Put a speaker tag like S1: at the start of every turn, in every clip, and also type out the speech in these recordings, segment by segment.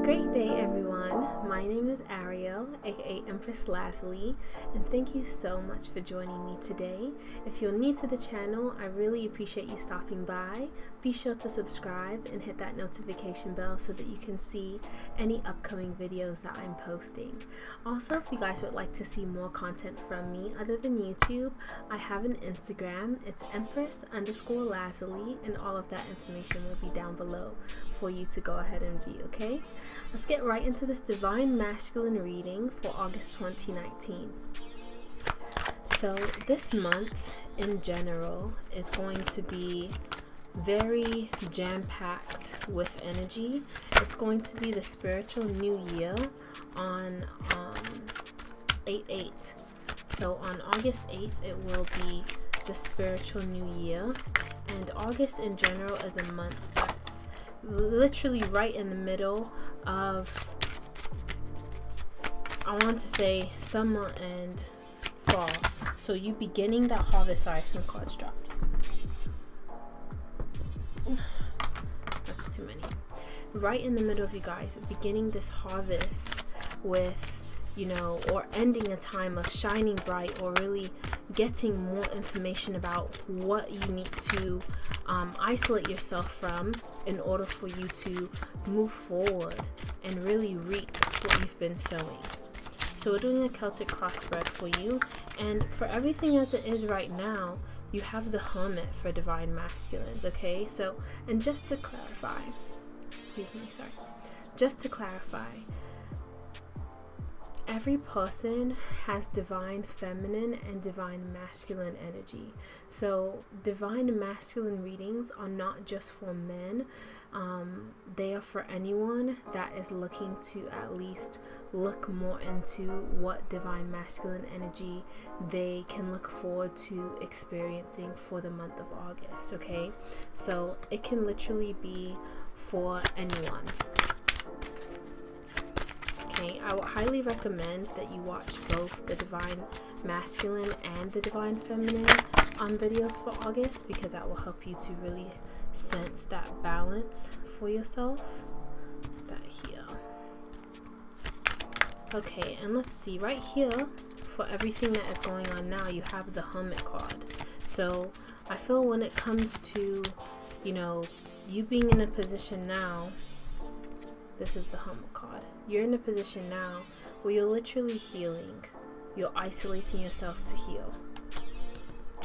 S1: Great day, everyone. My name is Ariel, aka Empress Lazuli, and thank you so much for joining me today. If you're new to the channel, I really appreciate you stopping by. Be sure to subscribe and hit that notification bell so that you can see any upcoming videos that I'm posting. Also, if you guys would like to see more content from me other than YouTube, I have an Instagram. It's Empress_Lazuli, and all of that information will be down below for you to go ahead and view, okay? Let's get right into this Divine Masculine reading for August 2019. So this month in general is going to be very jam-packed with energy. It's going to be the spiritual new year on 8/8. So on August 8th, it will be the spiritual new year. And August in general is a month that's literally right in the middle of, I want to say, summer and fall. So you beginning that harvest. Sorry, some cards dropped. That's too many. Right in the middle of you guys beginning this harvest with, or ending a time of shining bright, or really getting more information about what you need to isolate yourself from in order for you to move forward and really reap what you've been sowing. So we're doing a Celtic cross spread for you, and for everything as it is right now, you have the Hermit for Divine Masculines, okay? So, and just to clarify, every person has divine feminine and divine masculine energy. So divine masculine readings are not just for men. They are for anyone that is looking to at least look more into what divine masculine energy they can look forward to experiencing for the month of August, okay? So it can literally be for anyone. I would highly recommend that you watch both the Divine Masculine and the Divine Feminine videos for August, because that will help you to really sense that balance for yourself. That here. Okay, and let's see, right here, for everything that is going on now, you have the Hermit card. So I feel when it comes to, you being in a position now, this is the Hermit card. You're in a position now where you're literally healing. You're isolating yourself to heal.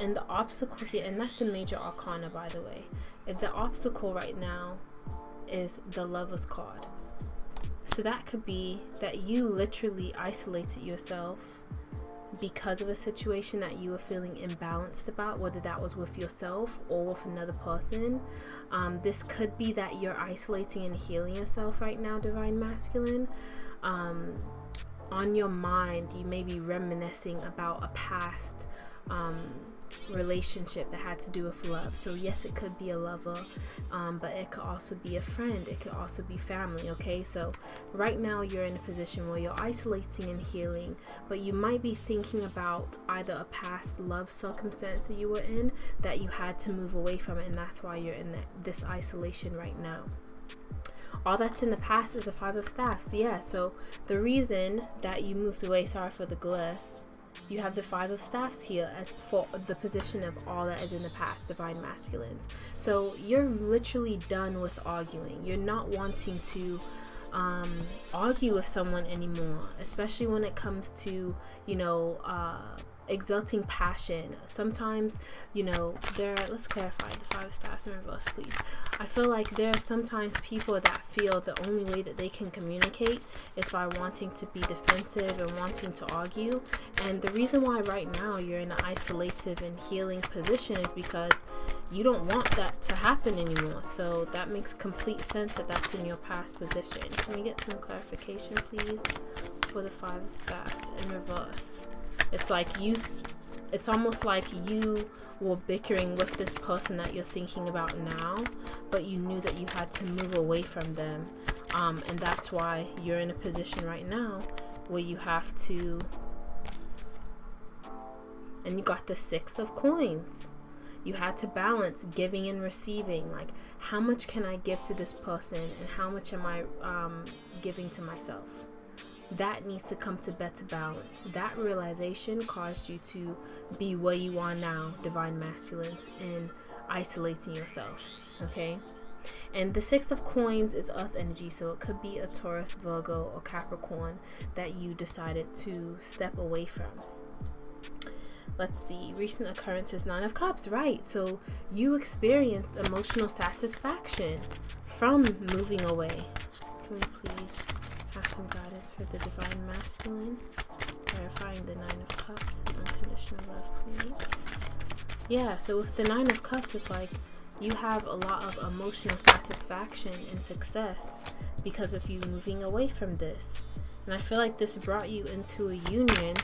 S1: And the obstacle here, and that's a major arcana, by the way. The obstacle right now is the Lover's card. So that could be that you literally isolated yourself because of a situation that you were feeling imbalanced about, whether that was with yourself or with another person. This could be that you're isolating and healing yourself right now, Divine Masculine. On your mind, you may be reminiscing about a past relationship that had to do with love. So yes, it could be a lover, but it could also be a friend. It could also be family, okay? So right now you're in a position where you're isolating and healing, but you might be thinking about either a past love circumstance that you were in that you had to move away from it, and that's why you're in this isolation right now. All that's in the past is a Five of Staffs. Yeah, so the reason that you moved away, sorry for the glare, you have the Five of Staffs here as for the position of all that is in the past, Divine Masculines. So you're literally done with arguing. You're not wanting to argue with someone anymore, especially when it comes to, exerting passion. Sometimes, let's clarify the Five of Staffs in reverse, please. I feel like there are sometimes people that feel the only way that they can communicate is by wanting to be defensive and wanting to argue. And the reason why right now you're in an isolative and healing position is because you don't want that to happen anymore. So that makes complete sense that that's in your past position. Can we get some clarification, please, for the Five of Staffs in reverse? It's almost like you were bickering with this person that you're thinking about now, but you knew that you had to move away from them. And that's why you're in a position right now where you have to, and you got the Six of Coins. You had to balance giving and receiving. Like, how much can I give to this person, and how much am I giving to myself? That needs to come to better balance. That realization caused you to be where you are now, divine masculines, in isolating yourself. Okay? And the Six of Coins is earth energy, so it could be a Taurus, Virgo, or Capricorn that you decided to step away from. Let's see, recent occurrences, Nine of Cups, right? So you experienced emotional satisfaction from moving away. Can we please have some guidance for the divine masculine? Clarifying the Nine of Cups and unconditional love, please. Yeah, so with the Nine of Cups, it's like you have a lot of emotional satisfaction and success because of you moving away from this. And I feel like this brought you into a union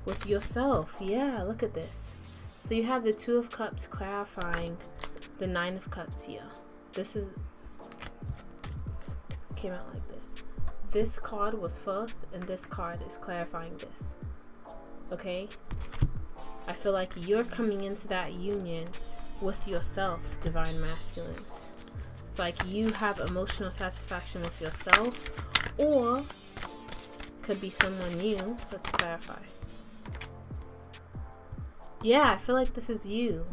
S1: with yourself. Yeah, look at this. So you have the Two of Cups clarifying the Nine of Cups here. This is came out like this. This card was first, and this card is clarifying this. Okay? I feel like you're coming into that union with yourself, divine masculines. It's like you have emotional satisfaction with yourself, or could be someone new. Let's clarify. Yeah, I feel like this is you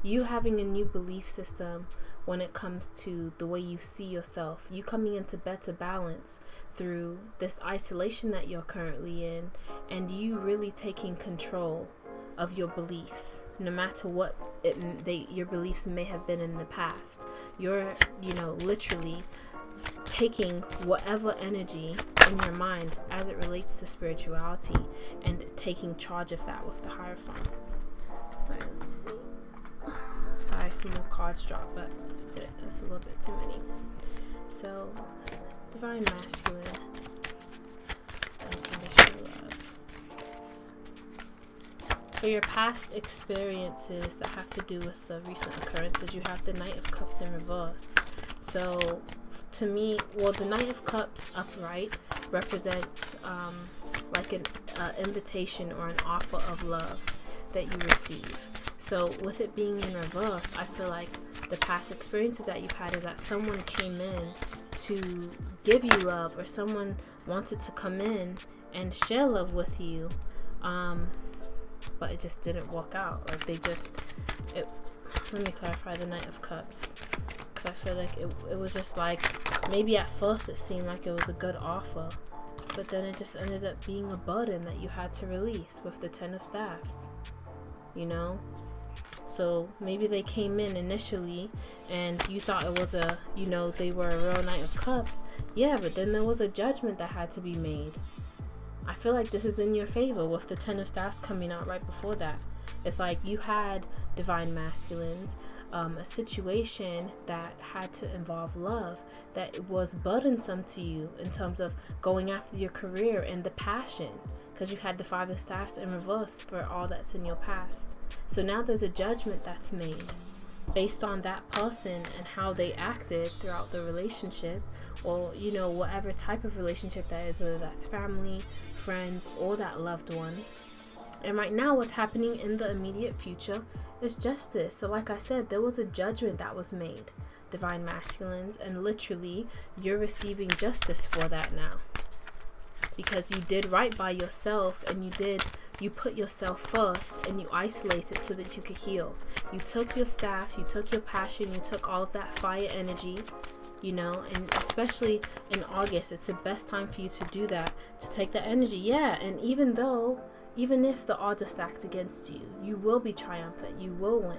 S1: having a new belief system when it comes to the way you see yourself. You coming into better balance through this isolation that you're currently in, and you really taking control of your beliefs, no matter what your beliefs may have been in the past. You're, literally taking whatever energy in your mind as it relates to spirituality and taking charge of that with the Hierophant. Sorry, let's see. Sorry, some more cards dropped, but it's a little bit too many. So, divine masculine, unconditional love. For your past experiences that have to do with the recent occurrences, you have the Knight of Cups in reverse. So, to me, the Knight of Cups upright represents like an invitation or an offer of love that you receive. So with it being in reverse, I feel like the past experiences that you've had is that someone came in to give you love, or someone wanted to come in and share love with you, but it just didn't work out. Like let me clarify the Knight of Cups, because I feel like it was just like, maybe at first it seemed like it was a good offer, but then it just ended up being a burden that you had to release with the Ten of Staffs, So maybe they came in initially and you thought it was they were a real Knight of Cups. Yeah, but then there was a judgment that had to be made. I feel like this is in your favor with the Ten of Staffs coming out right before that. It's like you had divine masculines, a situation that had to involve love, that was burdensome to you in terms of going after your career and the passion, because you had the Five of Staffs in reverse for all that's in your past. So now there's a judgment that's made based on that person and how they acted throughout the relationship, or whatever type of relationship that is, whether that's family, friends, or that loved one. And right now what's happening in the immediate future is justice. So like I said, there was a judgment that was made, divine masculines, and literally you're receiving justice for that now, because you did right by yourself, and you put yourself first, and you isolated so that you could heal. You took your staff, you took your passion, you took all of that fire energy, and especially in August, it's the best time for you to do that, to take that energy. Yeah, and even if the odds are stacked against you, you will be triumphant, you will win.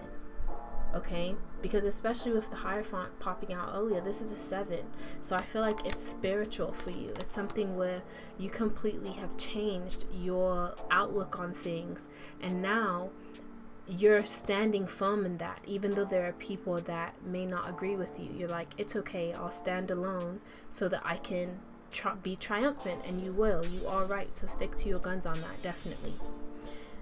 S1: Okay, because especially with the Hierophant popping out earlier, this is a 7, so I feel like it's spiritual for you. It's something where you completely have changed your outlook on things, and now you're standing firm in that. Even though there are people that may not agree with you, you're like, it's okay, I'll stand alone so that I can be triumphant. And you will, you are right, so stick to your guns on that, definitely.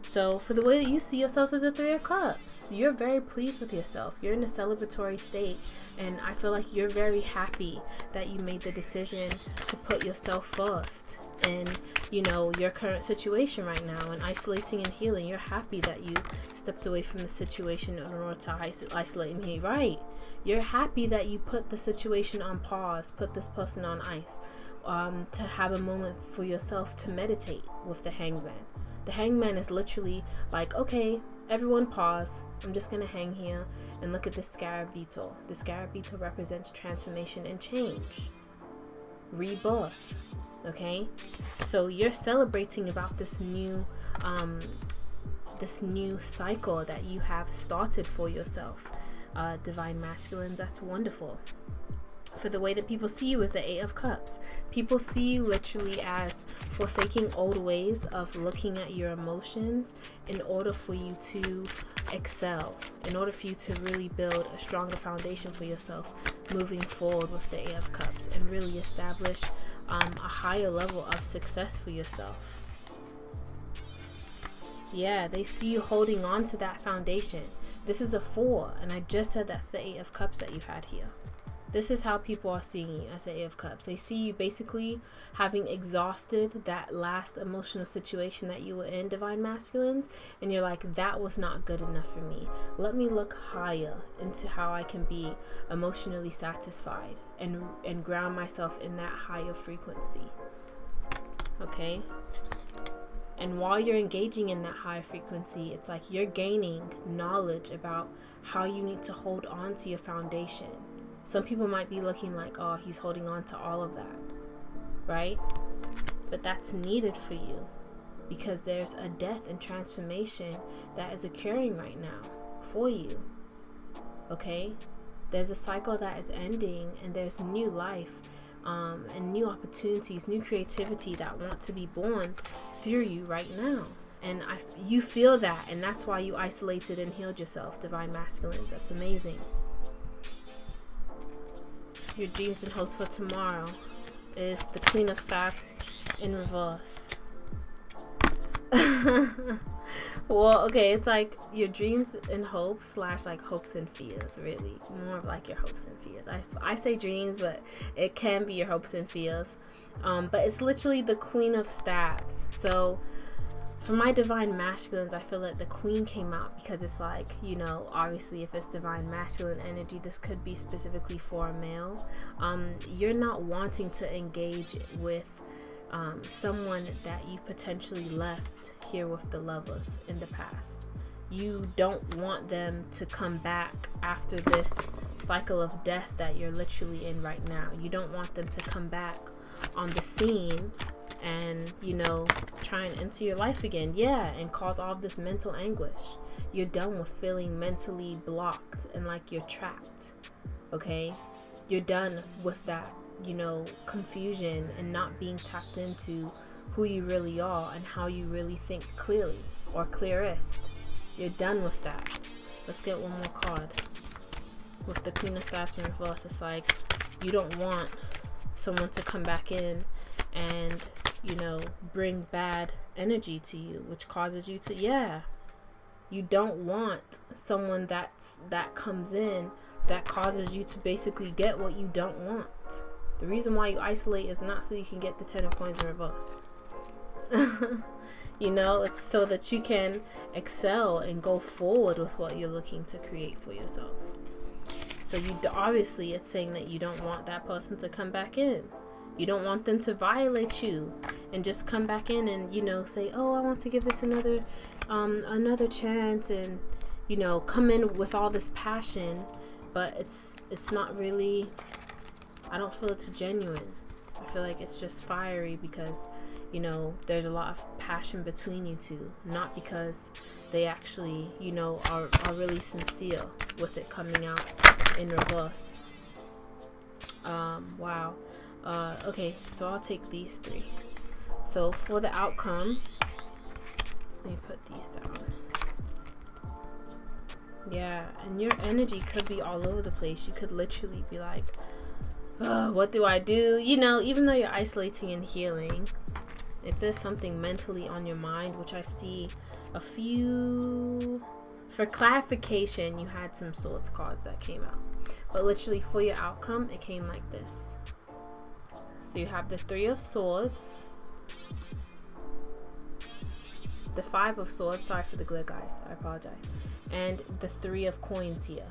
S1: So for the way that you see yourself as the Three of Cups, you're very pleased with yourself. You're in a celebratory state, and I feel like you're very happy that you made the decision to put yourself first in, you know, your current situation right now, and isolating and healing. You're happy that you stepped away from the situation in order to isolate and heal. Right. You're happy that you put the situation on pause, put this person on ice, to have a moment for yourself to meditate with the Hangman. The Hangman is literally like, okay, everyone pause. I'm just going to hang here and look at the scarab beetle. The scarab beetle represents transformation and change, rebirth. Okay, so you're celebrating about this new cycle that you have started for yourself. Divine masculines, that's wonderful. For the way that people see you as the Eight of Cups, people see you literally as forsaking old ways of looking at your emotions in order for you to excel, in order for you to really build a stronger foundation for yourself moving forward with the Eight of Cups, and really establish a higher level of success for yourself. Yeah, they see you holding on to that foundation. This is a 4, and I just said that's the Eight of Cups that you had here. This is how people are seeing you as the Eight of Cups. They see you basically having exhausted that last emotional situation that you were in, Divine Masculines, and you're like, that was not good enough for me. Let me look higher into how I can be emotionally satisfied and ground myself in that higher frequency. Okay? And while you're engaging in that high frequency, it's like you're gaining knowledge about how you need to hold on to your foundation. Some people might be looking like, oh, he's holding on to all of that, right? But that's needed for you, because there's a death and transformation that is occurring right now for you, okay? There's a cycle that is ending, and there's new life and new opportunities, new creativity that want to be born through you right now. And you feel that, and that's why you isolated and healed yourself, Divine Masculines. That's amazing. Your dreams and hopes for tomorrow is the Queen of Staffs in reverse. Well, okay, it's like your dreams and hopes / like hopes and fears, really. More of like your hopes and fears. I say dreams, but it can be your hopes and fears. But it's literally the Queen of Staffs. So for my Divine Masculines, I feel like the Queen came out because it's like, you know, obviously if it's Divine Masculine energy, this could be specifically for a male. You're not wanting to engage with someone that you potentially left here with the Lovers in the past. You don't want them to come back after this cycle of death that you're literally in right now. You don't want them to come back on the scene and, you know, try and enter your life again, and cause all this mental anguish. You're done with feeling mentally blocked and like you're trapped, okay? You're done with that, you know, confusion and not being tapped into who you really are and how you really think clearly or clearest. You're done with that. Let's get one more card. With the Queen of Staffs in reverse, it's like you don't want someone to come back in and, you know, bring bad energy to you, which causes you to, you don't want someone that comes in that causes you to basically get what you don't want. The reason why you isolate is not so you can get the 10 of coins in reverse. You know, it's so that you can excel and go forward with what you're looking to create for yourself. So you obviously, it's saying that you don't want that person to come back in. You don't want them to violate you and just come back in and, you know, say, oh, I want to give this another chance, and, you know, come in with all this passion, but it's not really, I don't feel it's genuine. I feel like it's just fiery because, you know, there's a lot of passion between you two, not because they actually, you know, are really sincere with it coming out in reverse. Wow. Okay, so I'll take these 3. So for the outcome, let me put these down. Yeah, and your energy could be all over the place. You could literally be like, what do I do? You know, even though you're isolating and healing if there's something mentally on your mind, which I see a few, for clarification, you had some swords cards that came out, but literally for your outcome, it came like this. So you have the 3 of Swords, the 5 of Swords, sorry for the glare guys, I apologize, and the 3 of Coins here.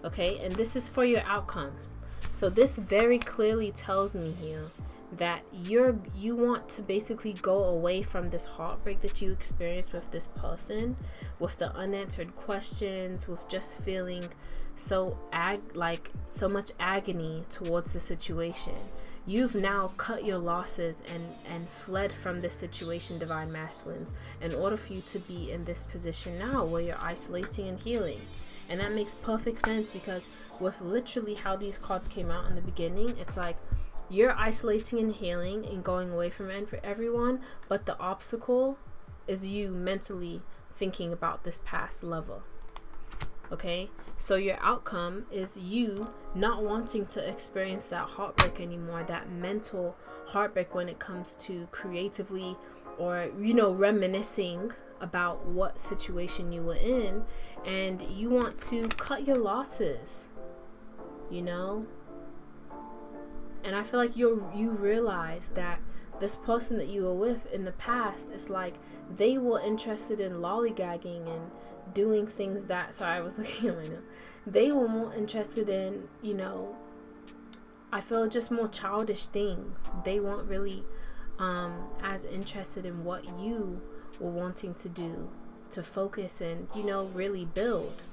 S1: Okay, and this is for your outcome. So this very clearly tells me here that you want to basically go away from this heartbreak that you experienced with this person, with the unanswered questions, with just feeling so much agony towards the situation. You've now cut your losses and fled from this situation, Divine Masculines, in order for you to be in this position now where you're isolating and healing. And that makes perfect sense, because with literally how these cards came out in the beginning, it's like you're isolating and healing and going away from everyone, but the obstacle is you mentally thinking about this past lover. Okay, so your outcome is you not wanting to experience that heartbreak anymore, that mental heartbreak when it comes to creatively or, you know, reminiscing about what situation you were in, and you want to cut your losses, you know. And I feel like you realize that this person that you were with in the past, it's like they were interested in lollygagging and doing things that, sorry, I was looking at my note. They were more interested in, you know, I feel just more childish things. They weren't really as interested in what you were wanting to do, to focus and, you know, really build.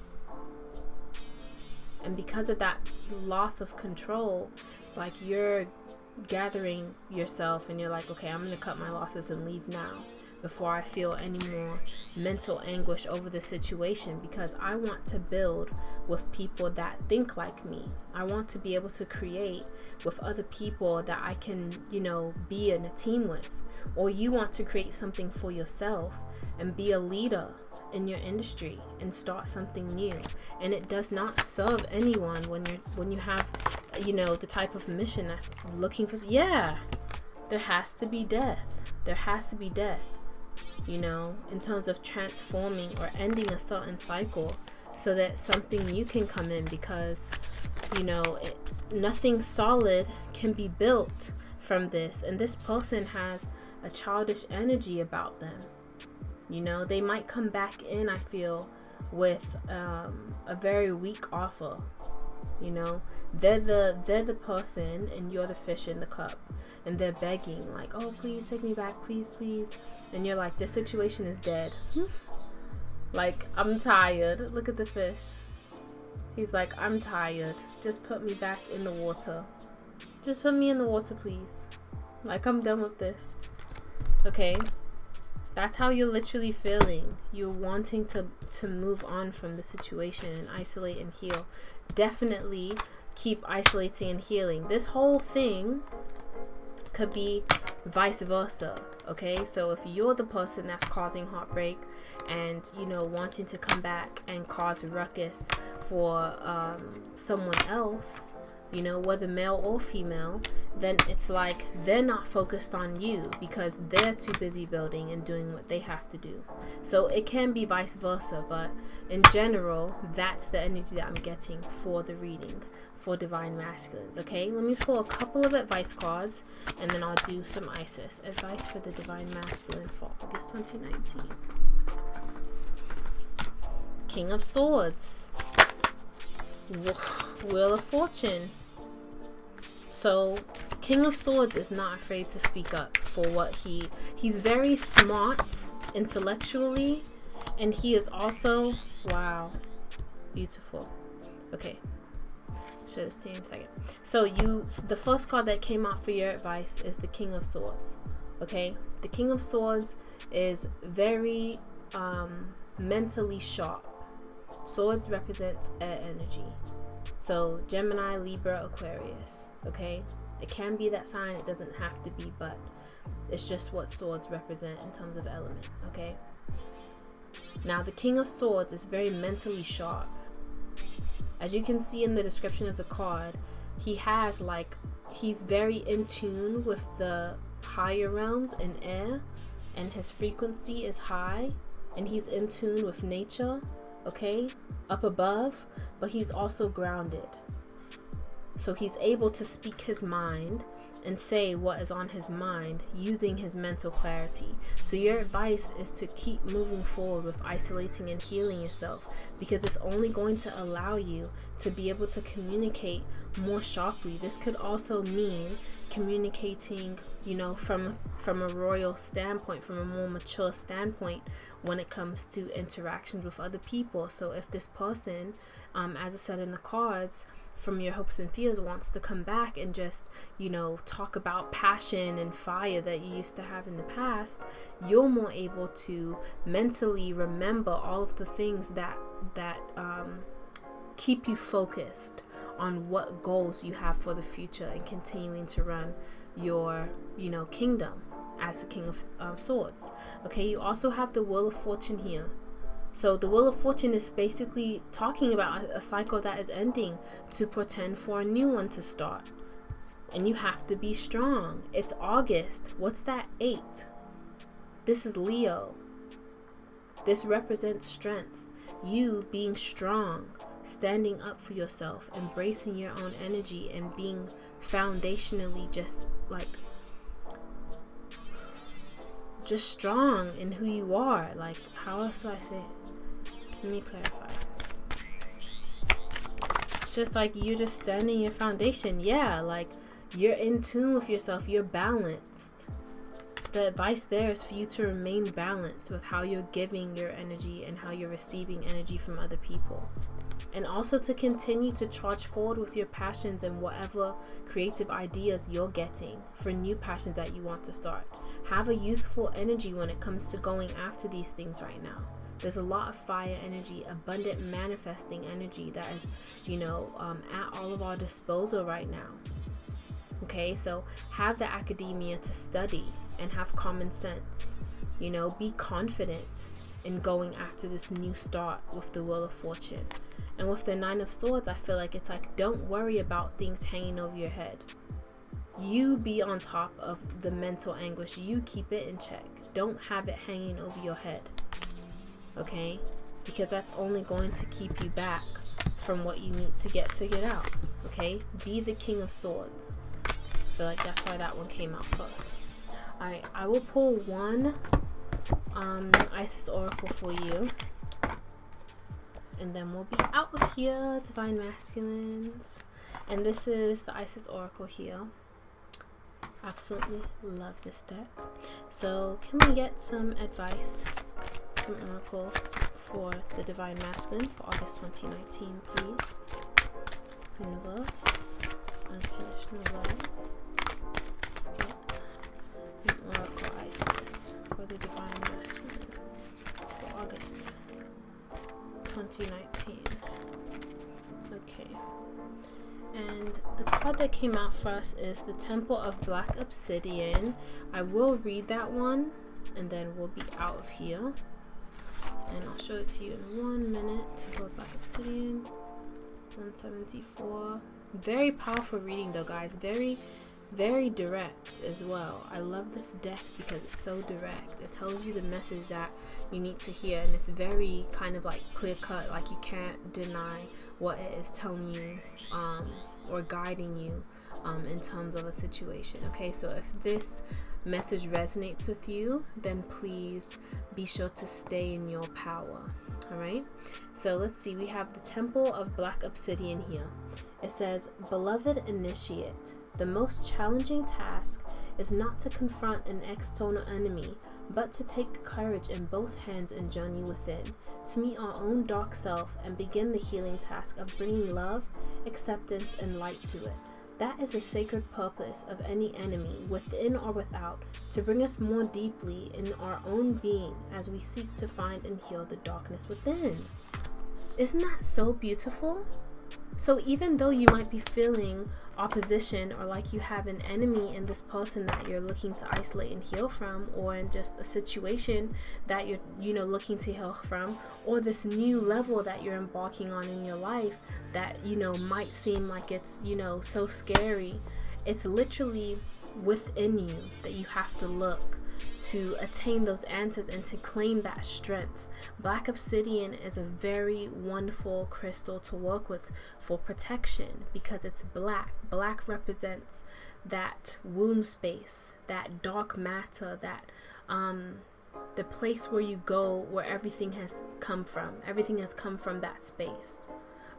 S1: And because of that loss of control, it's like you're gathering yourself and you're like, okay, I'm gonna cut my losses and leave now before I feel any more mental anguish over the situation, because I want to build with people that think like me. I want to be able to create with other people that I can, you know, be in a team with. Or you want to create something for yourself and be a leader in your industry and start something new. And it does not serve anyone when you have, you know, the type of mission that's looking for, there has to be death. There has to be death, you know, in terms of transforming or ending a certain cycle so that something new can come in, because, you know, nothing solid can be built from this. And this person has a childish energy about them. You know, they might come back in, I feel, with a very weak offer. You know, they're the person and you're the fish in the cup, and they're begging like, oh, please take me back, please, please. And you're like, this situation is dead. Like, I'm tired. Look at the fish. He's like, I'm tired. Just put me back in the water. Just put me in the water, please. Like, I'm done with this. Okay? That's how you're literally feeling. You're wanting to move on from the situation and isolate and heal. Definitely keep isolating and healing. This whole thing could be vice versa. Okay, so if you're the person that's causing heartbreak and, you know, wanting to come back and cause ruckus for someone else, you know, whether male or female, then it's like they're not focused on you because they're too busy building and doing what they have to do. So it can be vice versa, but in general, that's the energy that I'm getting for the reading for Divine Masculines. Okay, let me pull a couple of advice cards and then I'll do some Isis. Advice for the Divine Masculine for August 2019. King of Swords. Wheel of Fortune. So King of Swords is not afraid to speak up for what he's very smart intellectually, and he is also, wow, beautiful. Okay, show this to you in a second. So the first card that came out for your advice is the King of Swords. Okay, the King of Swords is very mentally sharp. Swords represents air energy. So Gemini, Libra, Aquarius. Okay, it can be that sign, it doesn't have to be, but it's just what swords represent in terms of element. Okay, now the King of Swords is very mentally sharp. As you can see in the description of the card, he's very in tune with the higher realms in air, and his frequency is high, and he's in tune with nature, okay, up above, but he's also grounded. So he's able to speak his mind and say what is on his mind using his mental clarity. So your advice is to keep moving forward with isolating and healing yourself, because it's only going to allow you to be able to communicate more sharply. This could also mean communicating, you know, from a royal standpoint, from a more mature standpoint when it comes to interactions with other people. So if this person, as I said in the cards, from your hopes and fears, wants to come back and just, you know, talk about passion and fire that you used to have in the past, you're more able to mentally remember all of the things that keep you focused on what goals you have for the future and continuing to run your, you know, kingdom as the King of Swords. Okay, you also have the Wheel of Fortune here. So the Wheel of Fortune is basically talking about a cycle that is ending to portend for a new one to start. And you have to be strong. It's August. What's that? 8. This is Leo. This represents strength. You being strong, standing up for yourself, embracing your own energy, and being foundationally just strong in who you are. Like, how else do I say it? Let me clarify. It's just like you're just standing your foundation. Yeah, like you're in tune with yourself. You're balanced. The advice there is for you to remain balanced with how you're giving your energy and how you're receiving energy from other people. And also to continue to charge forward with your passions and whatever creative ideas you're getting for new passions that you want to start. Have a youthful energy when it comes to going after these things right now. There's a lot of fire energy, abundant manifesting energy that is, you know, at all of our disposal right now. Okay, so have the academia to study and have common sense. You know, be confident in going after this new start with the Wheel of Fortune. And with the Nine of Swords, I feel like it's like, don't worry about things hanging over your head. You be on top of the mental anguish. You keep it in check. Don't have it hanging over your head. Okay? Because that's only going to keep you back from what you need to get figured out. Okay? Be the King of Swords. I feel like that's why that one came out first. Alright, I will pull one Isis Oracle for you. And then we'll be out of here, Divine Masculines. And this is the Isis Oracle here. Absolutely love this deck. So can we get some advice, some oracle for the Divine Masculine for August 2019, please? Universe, unconditional love. Let's get an oracle Isis for the Divine Masculine for August 2019. Okay. And the card that came out for us is the Temple of Black Obsidian. I will read that one and then we'll be out of here. And I'll show it to you in 1 minute. Temple of Black Obsidian, 174. Very powerful reading though, guys. Very, very direct as well. I love this deck because it's so direct. It tells you the message that you need to hear, and it's very kind of like clear cut. Like you can't deny what it is telling you or guiding you in terms of a situation. Okay, so if this message resonates with you, then please be sure to stay in your power. All right, so let's see. We have the Temple of Black Obsidian here. It says, "Beloved Initiate, the most challenging task is not to confront an external enemy, but to take courage in both hands and journey within, to meet our own dark self and begin the healing task of bringing love, acceptance, and light to it. That is a sacred purpose of any enemy, within or without, to bring us more deeply in our own being as we seek to find and heal the darkness within." Isn't that so beautiful? So even though you might be feeling opposition or like you have an enemy in this person that you're looking to isolate and heal from, or in just a situation that you're looking to heal from, or this new level that you're embarking on in your life that might seem like it's so scary, it's literally within you that you have to look to attain those answers and to claim that strength. Black obsidian is a very wonderful crystal to work with for protection because it's black. Black represents that womb space, that dark matter, that the place where you go, where everything has come from. Everything has come from that space.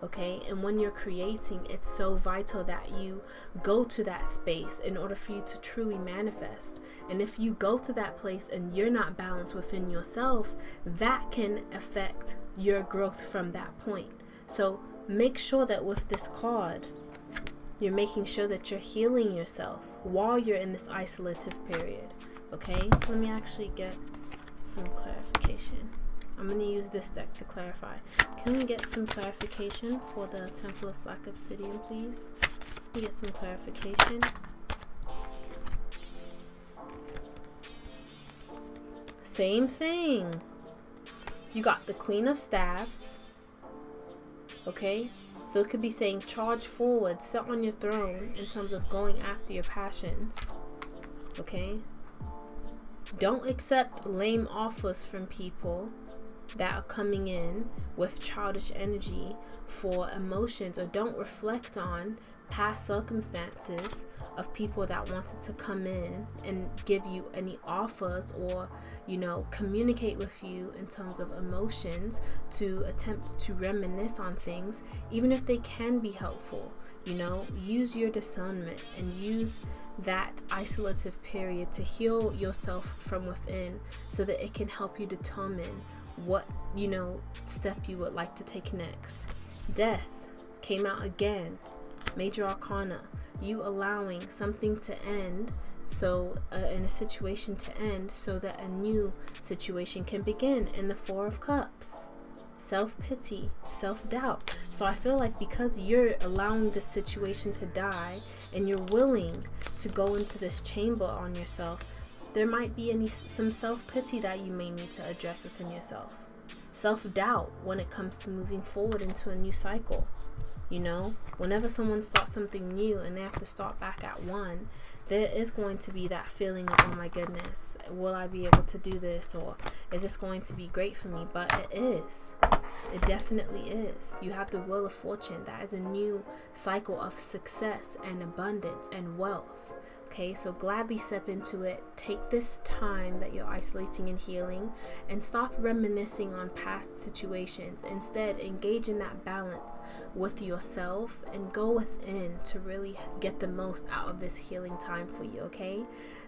S1: Okay, and when you're creating, it's so vital that you go to that space in order for you to truly manifest. And if you go to that place and you're not balanced within yourself, that can affect your growth from that point. So make sure that with this card, you're making sure that you're healing yourself while you're in this isolative period. Okay, let me actually get some clarification. I'm going to use this deck to clarify. Can we get some clarification for the Temple of Black Obsidian, please? Let me get some clarification. Same thing. You got the Queen of Staves. Okay? So it could be saying charge forward, sit on your throne in terms of going after your passions. Okay? Don't accept lame offers from people that are coming in with childish energy for emotions, or don't reflect on past circumstances of people that wanted to come in and give you any offers or, you know, communicate with you in terms of emotions to attempt to reminisce on things, even if they can be helpful. You know, use your discernment and use that isolative period to heal yourself from within so that it can help you determine what, you know, step you would like to take next. Death came out again. Major Arcana. You allowing something to end, so in a situation to end, so that a new situation can begin. In the Four of Cups. Self-pity, self-doubt. So I feel like because you're allowing this situation to die and you're willing to go into this chamber on yourself, there might be some self-pity that you may need to address within yourself. Self-doubt when it comes to moving forward into a new cycle. You know, whenever someone starts something new and they have to start back at one, there is going to be that feeling of, oh my goodness, will I be able to do this, or is this going to be great for me? But it is. It definitely is. You have the Wheel of Fortune. That is a new cycle of success and abundance and wealth. Okay, so gladly step into it. Take this time that you're isolating and healing and stop reminiscing on past situations. Instead, engage in that balance with yourself and go within to really get the most out of this healing time for you, okay?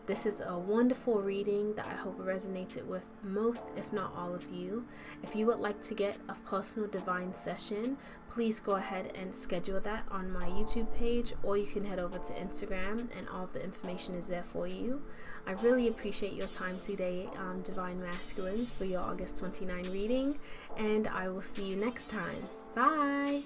S1: This is a wonderful reading that I hope resonated with most, if not all of you. If you would like to get a personal divine session, please go ahead and schedule that on my YouTube page, or you can head over to Instagram and all of the information is there for you. I really appreciate your time today, Divine Masculines, for your August 29 reading, and I will see you next time. Bye!